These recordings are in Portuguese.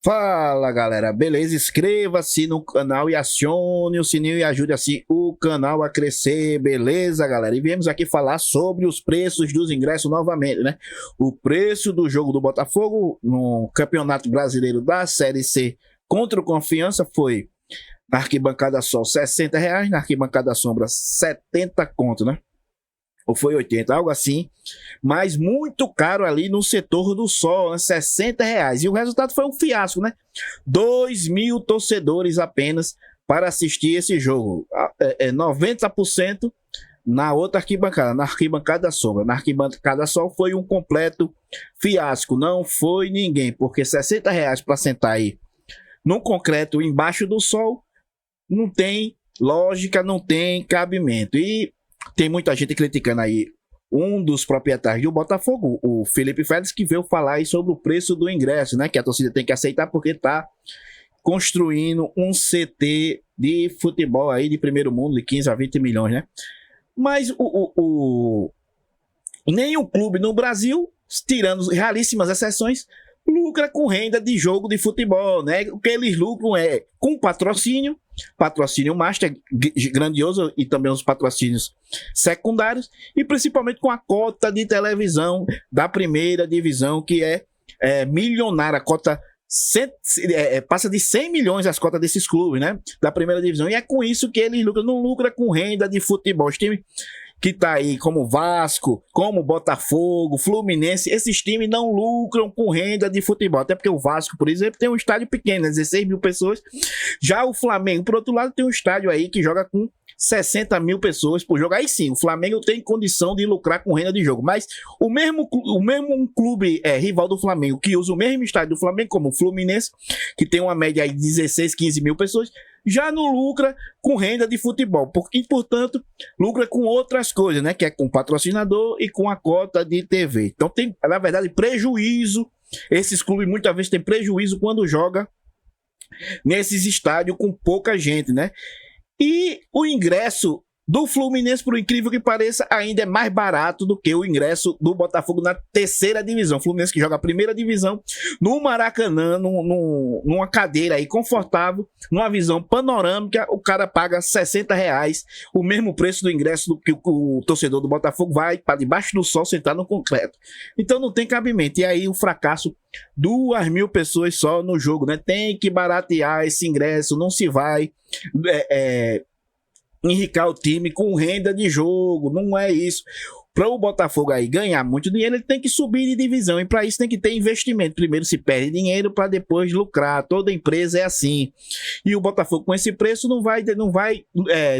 Fala galera, beleza? Inscreva-se no canal e acione o sininho e ajude assim o canal a crescer, beleza galera? E viemos aqui falar sobre os preços dos ingressos novamente, né? O preço do jogo do Botafogo no Campeonato Brasileiro da Série C contra o Confiança foi na arquibancada Sol R$ 60, na arquibancada Sombra 70 conto, né? Ou foi 80, algo assim, mas muito caro ali no setor do Sol, né? R$ 60. E o resultado foi um fiasco, né? 2.000 torcedores apenas para assistir esse jogo. 90% na outra arquibancada, na arquibancada Sombra. Na arquibancada Sol foi um completo fiasco, não foi ninguém, porque R$ 60 para sentar aí no concreto embaixo do sol não tem lógica, não tem cabimento. E tem muita gente criticando aí um dos proprietários do Botafogo, o Felipe Félix, que veio falar aí sobre o preço do ingresso, né? Que a torcida tem que aceitar porque tá construindo um CT de futebol aí de primeiro mundo de 15 a 20 milhões, né? Mas nenhum clube no Brasil, tirando raríssimas exceções, lucra com renda de jogo de futebol, né? O que eles lucram é com patrocínio master grandioso e também os patrocínios secundários e principalmente com a cota de televisão da primeira divisão, que é milionária. A cota passa de 100 milhões as cotas desses clubes, né? Da primeira divisão. E é com isso que eles lucram, não lucra com renda de futebol. Os times que tá aí, como Vasco, como Botafogo, Fluminense, esses times não lucram com renda de futebol. Até porque o Vasco, por exemplo, tem um estádio pequeno, né? 16 mil pessoas. Já o Flamengo, por outro lado, tem um estádio aí que joga com 60 mil pessoas por jogo. Aí sim, o Flamengo tem condição de lucrar com renda de jogo. Mas o mesmo clube rival do Flamengo, que usa o mesmo estádio do Flamengo, como o Fluminense, que tem uma média aí de 16, 15 mil pessoas, já não lucra com renda de futebol, porque, portanto, lucra com outras coisas, né? Que é com patrocinador e com a cota de TV. Então tem, na verdade, prejuízo. Esses clubes muitas vezes têm prejuízo quando joga nesses estádios com pouca gente, né? E o ingresso do Fluminense, por incrível que pareça, ainda é mais barato do que o ingresso do Botafogo na terceira divisão. O Fluminense que joga a primeira divisão no Maracanã, numa cadeira aí confortável, numa visão panorâmica, o cara paga R$ 60, o mesmo preço do ingresso do que o torcedor do Botafogo vai para debaixo do sol sentar no concreto. Então não tem cabimento. E aí o fracasso, 2.000 pessoas só no jogo, né? Tem que baratear esse ingresso, não se vai enricar o time com renda de jogo, não é isso. Para o Botafogo aí ganhar muito dinheiro, ele tem que subir de divisão, e para isso tem que ter investimento. Primeiro se perde dinheiro para depois lucrar. Toda empresa é assim. E o Botafogo com esse preço não vai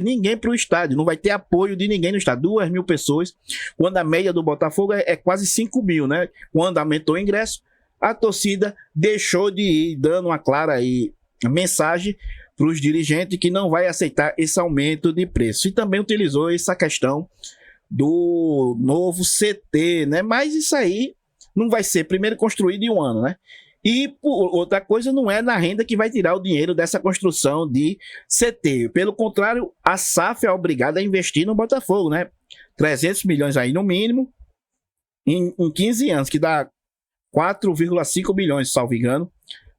ninguém para o estádio, não vai ter apoio de ninguém no estádio. 2.000 pessoas, quando a média do Botafogo é quase 5 mil, né? Quando aumentou o ingresso, a torcida deixou de ir, dando uma clara aí mensagem para os dirigentes que não vai aceitar esse aumento de preço. E também utilizou essa questão do novo CT, né? Mas isso aí não vai ser primeiro construído em um ano, né? E outra coisa, não é na renda que vai tirar o dinheiro dessa construção de CT. Pelo contrário, a SAF é obrigada a investir no Botafogo, né? 300 milhões aí no mínimo em 15 anos, que dá 4,5 bilhões, salvo engano,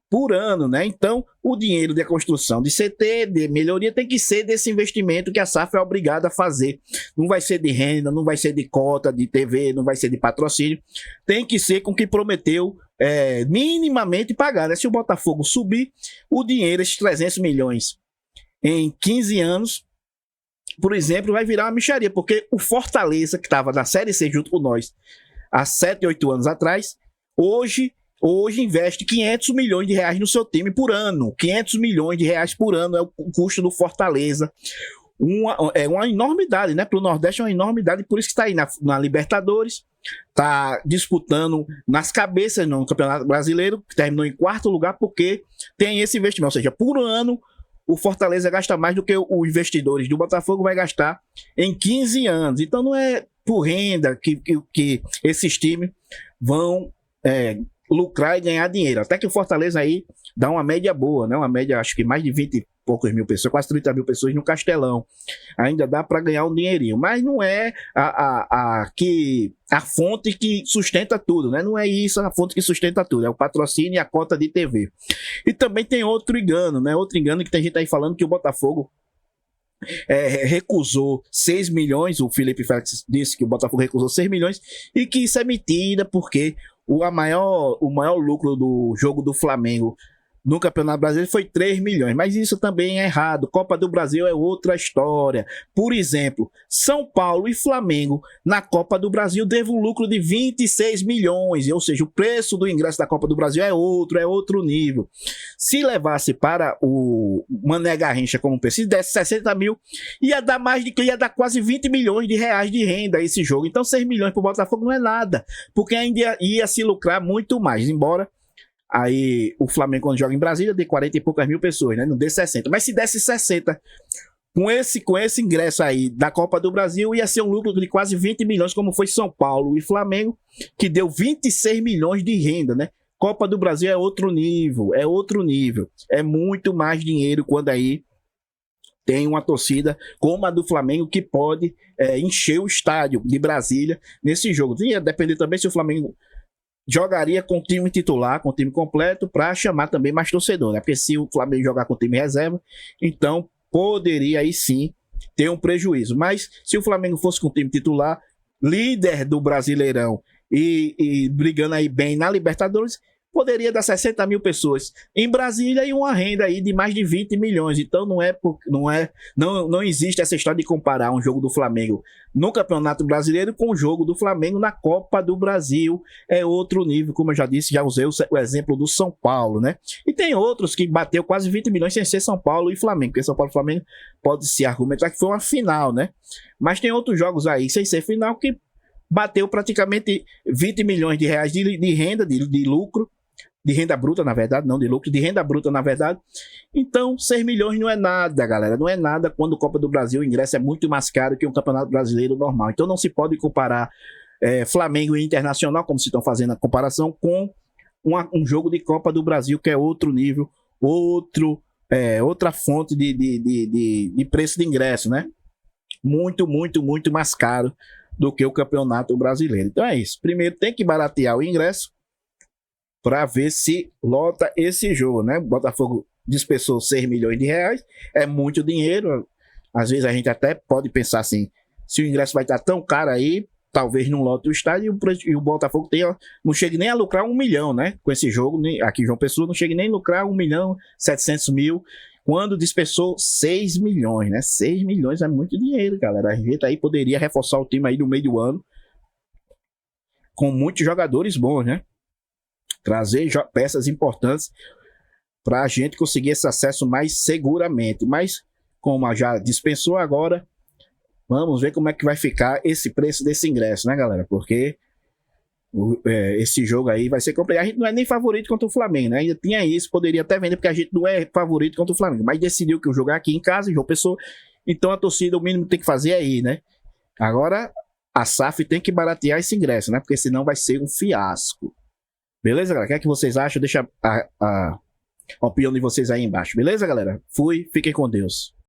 por ano, né? Então, o dinheiro da construção de CT, de melhoria, tem que ser desse investimento que a SAF é obrigada a fazer. Não vai ser de renda, não vai ser de cota de TV, não vai ser de patrocínio. Tem que ser com o que prometeu minimamente pagar, né? Se o Botafogo subir o dinheiro, esses 300 milhões em 15 anos, por exemplo, vai virar uma mixaria, porque o Fortaleza, que estava na Série C junto com nós há 7, 8 anos atrás, hoje investe 500 milhões de reais no seu time por ano. 500 milhões de reais por ano é o custo do Fortaleza. Uma enormidade, né? Para o Nordeste é uma enormidade, por isso que está aí na Libertadores, está disputando nas cabeças no Campeonato Brasileiro, que terminou em 4º lugar, porque tem esse investimento. Ou seja, por ano, o Fortaleza gasta mais do que os investidores do Botafogo vai gastar em 15 anos. Então não é por renda que esses times vão lucrar e ganhar dinheiro. Até que o Fortaleza aí dá uma média boa, né? Uma média, acho que mais de 20 poucos mil pessoas, quase 30 mil pessoas no Castelão. Ainda dá para ganhar um dinheirinho, mas não é a fonte que sustenta tudo, né? Não é isso a fonte que sustenta tudo, é o patrocínio e a cota de TV. E também tem outro engano, né? Outro engano que tem gente aí falando que o Botafogo recusou 6 milhões, o Felipe Félix disse que o Botafogo recusou 6 milhões e que isso é mentira, porque o maior lucro do jogo do Flamengo no Campeonato Brasileiro foi 3 milhões, mas isso também é errado. Copa do Brasil é outra história. Por exemplo, São Paulo e Flamengo na Copa do Brasil teve um lucro de 26 milhões, ou seja, o preço do ingresso da Copa do Brasil é outro nível. Se levasse para o Mané Garrincha como preço, se desse 60 mil, ia dar quase 20 milhões de reais de renda esse jogo. Então 6 milhões para o Botafogo não é nada, porque ainda ia se lucrar muito mais, embora aí o Flamengo, quando joga em Brasília, dê 40 e poucas mil pessoas, né? Não dê 60. Mas se desse 60, com esse ingresso aí da Copa do Brasil, ia ser um lucro de quase 20 milhões, como foi São Paulo e Flamengo, que deu 26 milhões de renda, né? Copa do Brasil é outro nível, é outro nível. É muito mais dinheiro quando aí tem uma torcida como a do Flamengo que pode encher o estádio de Brasília nesse jogo. Ia depender também se o Flamengo jogaria com o time titular, com o time completo, para chamar também mais torcedor, né? Porque se o Flamengo jogar com o time reserva, então poderia aí sim ter um prejuízo. Mas se o Flamengo fosse com o time titular, líder do Brasileirão e brigando aí bem na Libertadores, poderia dar 60 mil pessoas em Brasília e uma renda aí de mais de 20 milhões. Então não existe essa história de comparar um jogo do Flamengo no Campeonato Brasileiro com o jogo do Flamengo na Copa do Brasil. É outro nível, como eu já disse, já usei o exemplo do São Paulo, né? E tem outros que bateu quase 20 milhões sem ser São Paulo e Flamengo, porque São Paulo e Flamengo pode se argumentar que foi uma final, né? Mas tem outros jogos aí sem ser final que bateu praticamente 20 milhões de reais de renda, de lucro, de renda bruta, na verdade, não de lucro, de renda bruta, na verdade. Então, 6 milhões não é nada, galera. Não é nada quando o Copa do Brasil o ingresso é muito mais caro que um Campeonato Brasileiro normal. Então, não se pode comparar Flamengo e Internacional, como se estão fazendo a comparação, com um jogo de Copa do Brasil, que é outro nível, outra fonte de preço de ingresso, né? Muito, muito, muito mais caro do que o Campeonato Brasileiro. Então é isso. Primeiro tem que baratear o ingresso para ver se lota esse jogo, né? O Botafogo dispensou 6 milhões de reais, é muito dinheiro. Às vezes a gente até pode pensar assim, se o ingresso vai estar tão caro aí, talvez não lote o estádio e o Botafogo não chegue nem a lucrar 1 milhão, né? Com esse jogo, aqui em João Pessoa, não chegue nem a lucrar 1 milhão 700 mil, quando dispensou 6 milhões, né? 6 milhões é muito dinheiro, galera. A gente aí poderia reforçar o time aí no meio do ano com muitos jogadores bons, né? Trazer peças importantes para a gente conseguir esse acesso mais seguramente. Mas, como já dispensou agora, vamos ver como é que vai ficar esse preço desse ingresso, né, galera? Porque esse jogo aí vai ser complicado. A gente não é nem favorito contra o Flamengo, né? Ainda tinha isso, poderia até vender, porque a gente não é favorito contra o Flamengo. Mas decidiu que o jogo é aqui em casa, em João Pessoa. Então a torcida, o mínimo que tem que fazer é aí, né? Agora, a SAF tem que baratear esse ingresso, né? Porque senão vai ser um fiasco. Beleza, galera? O que é que vocês acham? Deixa a opinião de vocês aí embaixo. Beleza, galera? Fui, fiquem com Deus.